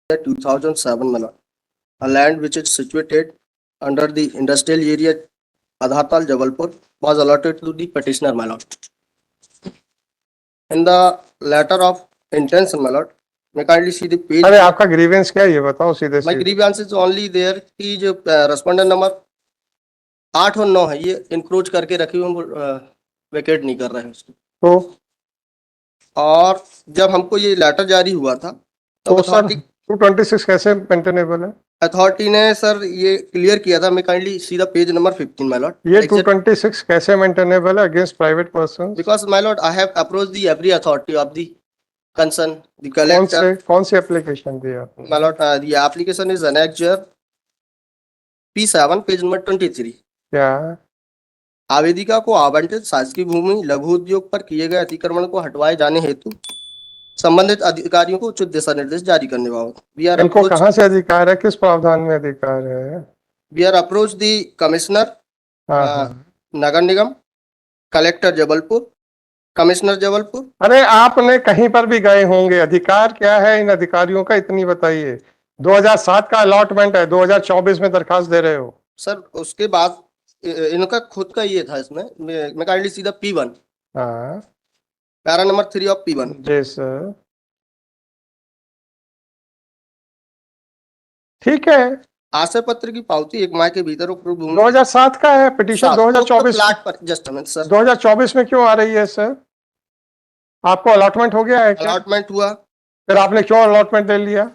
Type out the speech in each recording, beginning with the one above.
2007 Malad. A land which is situated under the industrial area Adhatal Jabalpur was allotted to the petitioner Malad. In the letter of intention Malad, may kindly see the page. अरे आपका grievance क्या है ये बताओ सीधे My सीधे। grievance is only there कि जो रेस्पोंडेंट नंबर 8 और 9 है ये इंक्रोच करके रखे हुए वेकेट नहीं कर रहे हैं उसको। तो और जब हमको ये लेटर जारी हुआ था तो सर 226 कैसे मेंटेनेबल है? अथॉरिटी ने सर ये क्लियर किया था। मैं kindly see the page number 15 my Lord. ये 226 कैसे मेंटेनेबल है against private person? Because my Lord I have approach the every authority of the concern the collector. कौन सी एप्लीकेशन दी आपने? My Lord the application is annexure P7 page number 23। क्या? आवेदिका को आवंटित शासकीय भूमि लघु उद्योग पर किए गए अतिक्रमण को हटवाए जाने हेतु संबंधित अधिकारियों को उचित दिशा निर्देश जारी करने बाबत इनको कहाँ से अधिकार है, किस प्रावधान में अधिकार है? We are approach the commissioner नगर निगम, कलेक्टर जबलपुर, कमिश्नर जबलपुर। अरे आपने कहीं पर भी गए होंगे, अधिकार क्या है इन अधिकारियों का इतनी बताइए। 2007 का अलॉटमेंट है, 2024 में दरखास्त दे रहे हो सर। उसके बाद इनका खुद का ये था इसमें। मैं kindly see the P1 para number 3 of P1। जी सर ठीक है। आशय पत्र की पावती 1 माह के भीतर उपरोक्त भूमि 2007 का है, पिटीशन 2024 प्लाट पर जस्ट मिनट सर 2024 में क्यों आ रही है सर? आपको अलॉटमेंट हो गया है क्या? अलॉटमेंट हुआ, फिर आपने क्यों अलॉटमेंट ले लिया?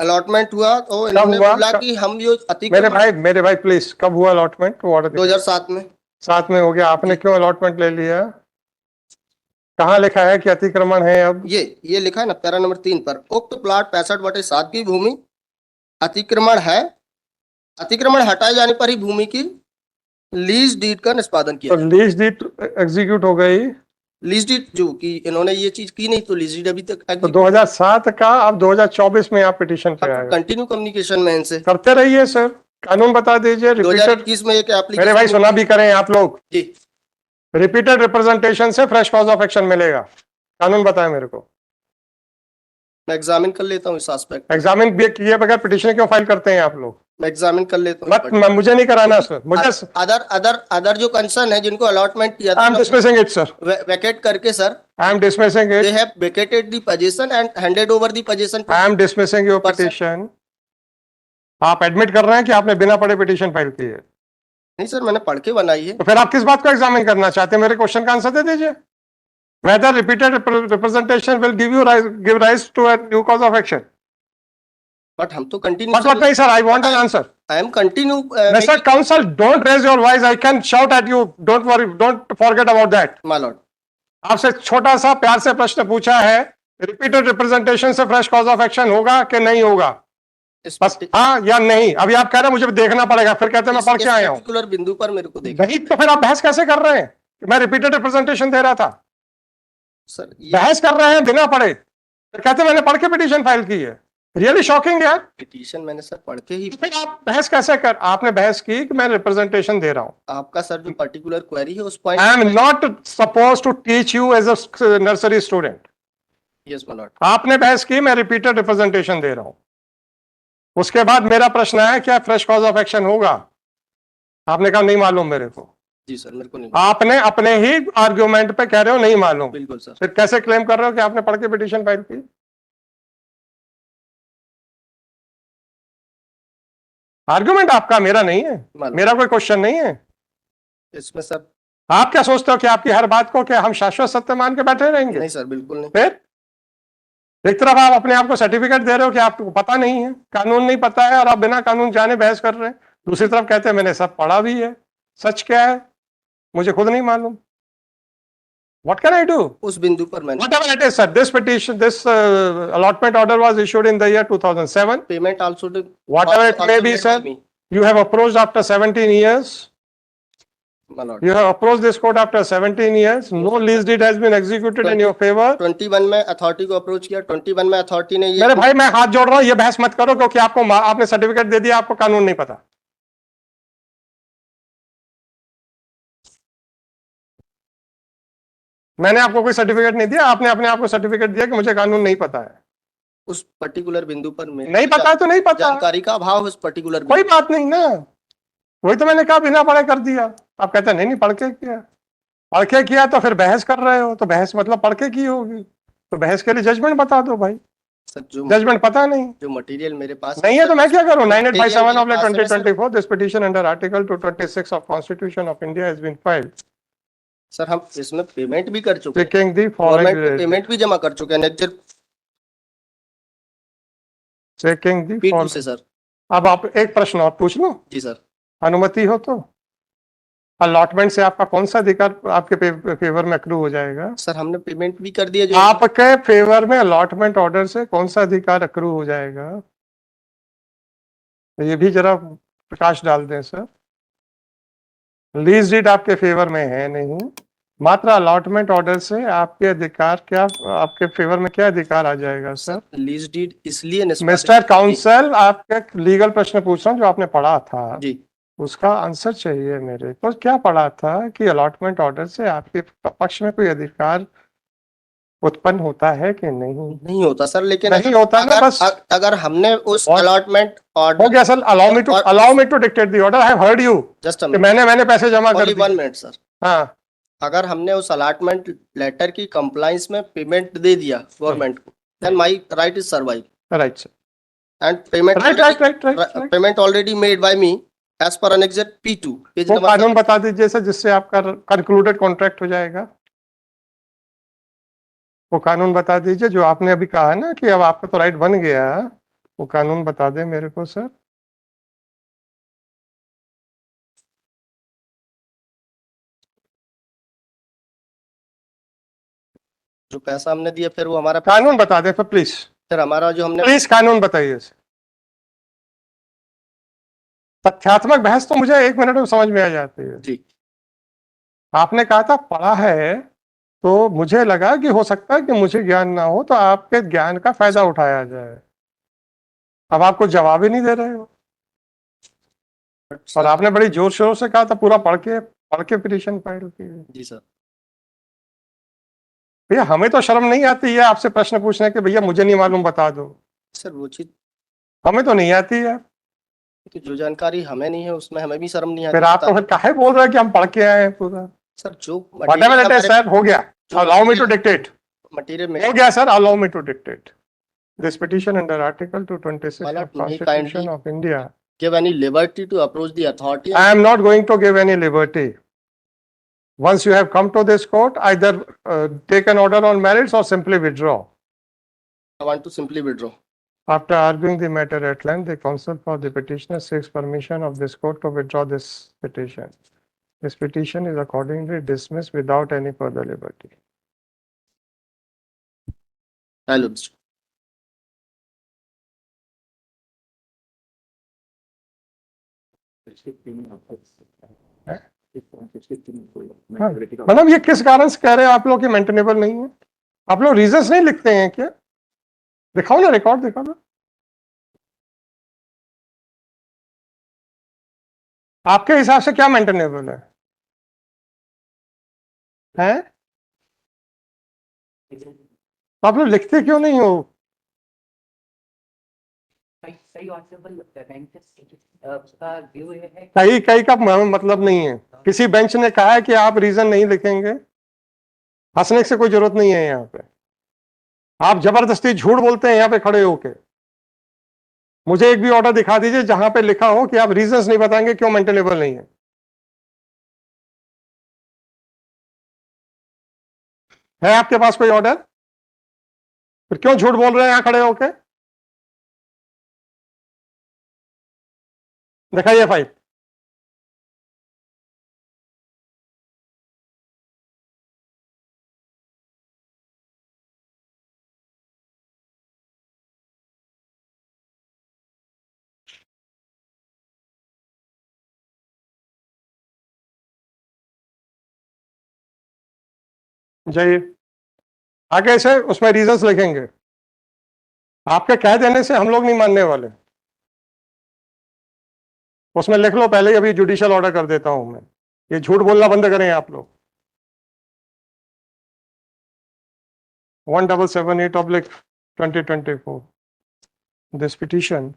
अलॉटमेंट हुआ तो इन्होंने बोला कि हम जो मेरे भाई प्लीज, कब हुआ अलॉटमेंट? 2007 में। 7 में हो गया, आपने क्यों अलॉटमेंट ले लिया? कहाँ लिखा है कि अतिक्रमण है? अब ये लिखा है ना पैरा नंबर 3 पर, उक्त प्लाट 65/7 की भूमि अतिक्रमण है, अतिक्रमण हटाए जाने पर ही भूमि की लीज डीड का निष्पादन किया। तो लीज डीड एग्जीक्यूट हो गई। लीज डीड जो कि इन्होंने ये चीज की नहीं तो लीज डीड अभी तक तो 2007 का अब 2024 में आप पिटीशन पे आए। कंटिन्यू कम्युनिकेशन में इनसे करते रहिए सर, कानून बता दीजिए। 2021 में एक एप्लीकेशन मेरे भाई सुना भी करें आप लोग जी। रिपीटेड रिप्रेजेंटेशन से फ्रेश कॉज ऑफ एक्शन मिलेगा। कानून बताएं मेरे को, मैं एग्जामिन कर लेता हूँ इस एस्पेक्ट। एग्जामिन किए बगैर पिटीशन क्यों फाइल करते हैं आप लोग? मैं एग्जामिन कर लेता हूँ। मुझे नहीं कराना सर, मुझे अदर जो कंसर्न है जिनको अलॉटमेंट किया I am dismissing it sir, vacate करके sir I am dismissing it. They have vacated the position and handed over the position. I am dismissing your petition. आप एडमिट कर रहे हैं कि आपने बिना पढ़े पिटीशन फाइल की है? नहीं सर, मैंने पढ़ के बनाई है। तो फिर आप किस बात को एग्जामिन करना चाहते हैं? मेरे क्वेश्चन का आंसर दे दीजिए। Whether repeated representation will give rise to a new cause of action? But हम तो कंटिन्यू। But what नहीं sir, I want an answer. I am continue. Mr. Counsel, don't raise your voice. I can shout at you. Don't worry. Don't forget about that. My lord. आपसे छोटा सा प्यार से प्रश्न पूछा है, रिपीटेड रिप्रेजेंटेशन से फ्रेश कॉज ऑफ एक्शन होगा कि नहीं होगा? बस हाँ या नहीं। अभी आप कह रहे हैं मुझे देखना पड़ेगा, फिर कहते हैं मैं पढ़ के आया हूँ। पर्टिकुलर बिंदु पर मेरे को देखना नहीं तो फिर आप बहस कैसे कर रहे हैं? मैं रिपीटेड रिप्रेजेंटेशन दे रहा था सर। बहस कर रहे हैं बिना पढ़े, फिर कहते हैं मैंने पढ़ के पिटीशन फाइल की है। रियली शॉकिंग यार। पिटीशन मैंने सर पढ़ के ही। फिर आप बहस कैसे कर? आपने बहस की कि मैं रिप्रेजेंटेशन दे रहा हूं। आपका सर जो पर्टिकुलर क्वेरी है उस point. I am not suppose to teach you as a nursery student. Yes my lord. आपने बहस की, मैं रिपीटेड रिप्रेजेंटेशन दे रहा हूं। उसके बाद मेरा प्रश्न है क्या फ्रेश कॉज ऑफ एक्शन होगा? आपने कहा नहीं मालूम मेरे को। जी सर, मेरे को नहीं। आपने अपने ही आर्ग्यूमेंट पे कह रहे हो नहीं मालूम। बिल्कुल सर। फिर कैसे क्लेम कर रहे हो कि आपने पढ़ के पिटीशन फाइल की? आर्ग्यूमेंट आपका, मेरा नहीं है, मेरा कोई क्वेश्चन नहीं है इसमें सर। आप क्या सोचते हो कि आपकी हर बात को क्या हम शाश्वत सत्य मान के बैठे रहेंगे? नहीं सर, बिल्कुल नहीं। फिर एक तरफ आप अपने आप को सर्टिफिकेट दे रहे हो कि आपको पता नहीं है, कानून नहीं पता है, और आप बिना कानून जाने बहस कर रहे हैं। दूसरी तरफ कहते हैं मैंने सब पढ़ा भी है। सच क्या है मुझे खुद नहीं मालूम। What can I do? उस बिंदु पर मैंने whatever it is sir, this petition, this allotment order was issued in the year 2007. Payment also did, whatever it may be sir, you have approached after 17 years. My lord. You have approached this court after 17 years. No lease deed has been executed in your favor. 21 में authority को approach किया। 21 में authority ने ये। मेरे भाई मैं हाथ जोड़ रहा हूँ, ये बहस मत करो क्योंकि आपने सर्टिफिकेट दे दिया, आपको कानून नहीं पता। मैंने आपको कोई सर्टिफिकेट नहीं दिया, आपने अपने आप को सर्टिफिकेट दिया कि मुझे कानून नहीं पता है। उस पर्टिकुलर बिंदु पर मेरे नहीं पता है तो नहीं पता, जानकारी का अभाव है उस पर्टिकुलर कोई बात नहीं ना, वही तो मैंने कहा बिना पढ़े कर दिया। आप कहते हैं नहीं नहीं पढ़ के किया, पढ़ के किया तो फिर बहस कर रहे हो, तो बहस मतलब पढ़ के की होगी, तो बहस के लिए जजमेंट बता दो भाई, सर जो जजमेंट पता नहीं जो मटेरियल मेरे पास नहीं है तो मैं क्या करूं। material 9857 मेरे of पास है ना, sir. 2024 this petition under article 226 of constitution of India has been filed sir हम इसमें पेमेंट भी कर चुके हैं, सीकिंग द गवर्नमेंट को फॉलोइंग, पेमेंट भी जमा कर चुके हैं नेक्स्ट सीकिंग द P2 से सर। अब आप एक प्रश्न और पूछ लो, जी सर। अनुमति हो तो। अलॉटमेंट से आपका कौन सा अधिकार आपके फेवर में अक्रू हो जाएगा? सर हमने पेमेंट भी कर दिया जो आपके फेवर में अलॉटमेंट ऑर्डर से कौन सा अधिकार अक्रू हो जाएगा? ये भी जरा प्रकाश डाल दें सर। लीज डीड आपके फेवर में है नहीं, मात्र अलॉटमेंट ऑर्डर से आपके अधिकार क्या, आपके फेवर में क्या अधिकार आ जाएगा सर? लीज डीड इसलिए मिस्टर काउंसल, आपके लीगल प्रश्न पूछ रहा हूँ जो आपने पढ़ा था, जी उसका आंसर चाहिए मेरे को। क्या पढ़ा था कि अलॉटमेंट ऑर्डर से आपके पक्ष में कोई अधिकार उत्पन्न होता है कि नहीं? नहीं होता सर, लेकिन नहीं होता ना, बस अगर हमने उस और- अलॉटमेंट हो ऑर्डर गया sir. Allow me to dictate the order. I have heard you just कि मैंने पैसे जमा कर ओनली दिए। 1 मिनट सर। हाँ, अगर हमने उस अलॉटमेंट लेटर की कंप्लायंस में पेमेंट दे दिया गवर्नमेंट को, then my right is survive right sir, and payment right. Payment already made by me as per annexure P2 page वो नंबर कानून बता दीजिए सर जिससे आपका कंक्लूडेड कॉन्ट्रैक्ट हो जाएगा। वो कानून बता दीजिए जो आपने अभी कहा है ना कि अब आपका तो राइट बन गया, वो कानून बता दें मेरे को सर। जो पैसा हमने दिया फिर वो हमारा कानून बता दें सर प्लीज, फिर हमारा जो हमने प्लीज कानून बताइए सर। तथ्यात्मक बहस तो मुझे 1 मिनट में समझ में आ जाती है। जी आपने कहा था पढ़ा है, तो मुझे लगा कि हो सकता है कि मुझे ज्ञान ना हो तो आपके ज्ञान का फायदा उठाया जाए। अब आप कुछ जवाब ही नहीं दे रहे हो, और आपने बड़ी जोर शोर से कहा था पूरा पढ़ के पिटीशन फाइल की। जी सर। भैया हमें तो शर्म नहीं आती है आपसे प्रश्न पूछने के, भैया मुझे नहीं मालूम बता दो। सर वो चीज हमें तो नहीं आती है, तो जो जानकारी हमें नहीं है उसमें हमें भी शर्म नहीं आती फिर आप तो फिर काहे बोल रहे हैं कि हम पढ़ के आए हैं पूरा? सर जो Whatever it is, sir, हो गया। Allow me to dictate. Material में हो गया sir, allow me to dictate. This petition under Article 226 My of lord, may I Constitution kindly of India. give any liberty to approach the authority? I am not going to give any liberty. Once you have come to this court, either take an order on merits or simply withdraw. I want to simply withdraw. After arguing the matter at length, the counsel for the petitioner seeks permission of this court to withdraw this petition. This petition is accordingly dismissed without any further liberty. Hello, Mr. हाँ, मतलब ये किस कारण से कह रहे हैं आप लोग कि मेंटेनेबल नहीं है? आप लोग रीजंस नहीं लिखते हैं क्या? दिखाओ ना, रिकॉर्ड दिखाओ ना। आपके हिसाब से क्या मेंटेनेबल है? हैं? तो आप लोग लिखते क्यों नहीं हो? कई का मतलब नहीं है। किसी बेंच ने कहा है कि आप रीजन नहीं लिखेंगे, हंसने से कोई जरूरत नहीं है। यहाँ पे आप जबरदस्ती झूठ बोलते हैं यहाँ पे खड़े होके। मुझे एक भी ऑर्डर दिखा दीजिए जहां पे लिखा हो कि आप रीजंस नहीं बताएंगे क्यों मेंटेनेबल नहीं है आपके पास कोई ऑर्डर? फिर क्यों झूठ बोल रहे हैं यहां खड़े होके? दिखाइए फाइल। जाइए आगे से, उसमें रीजंस लिखेंगे। आपके कह देने से हम लोग नहीं मानने वाले। उसमें लिख लो पहले ही, अभी जुडिशियल ऑर्डर कर देता हूं मैं। ये झूठ बोलना बंद करें आप लोग। 1778/2024 this petition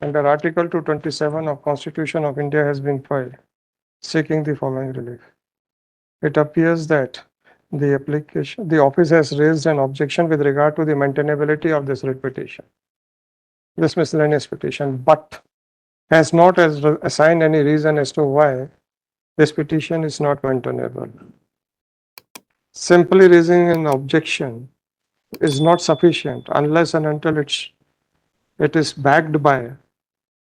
under Article 227 of Constitution of India has been filed, seeking the following relief. It appears that the office has raised an objection with regard to the maintainability of this writ petition, this miscellaneous petition, but has not assigned any reason as to why this petition is not maintainable. Simply raising an objection is not sufficient unless and until it is backed by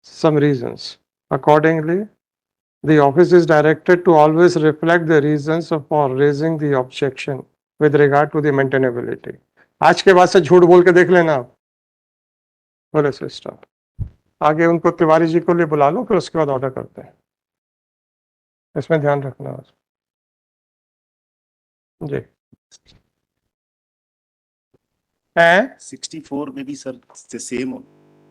some reasons. Accordingly, the office is directed to always reflect the reasons for raising the objection with regard to the maintainability. आज के बाद से झूठ बोल के देख लेना आप, बोले सिस्टम आगे उनको तिवारी जी को लिए बुला लो, फिर उसके बाद ऑर्डर करते हैं, इसमें ध्यान रखना जी। 64 में भी सर the same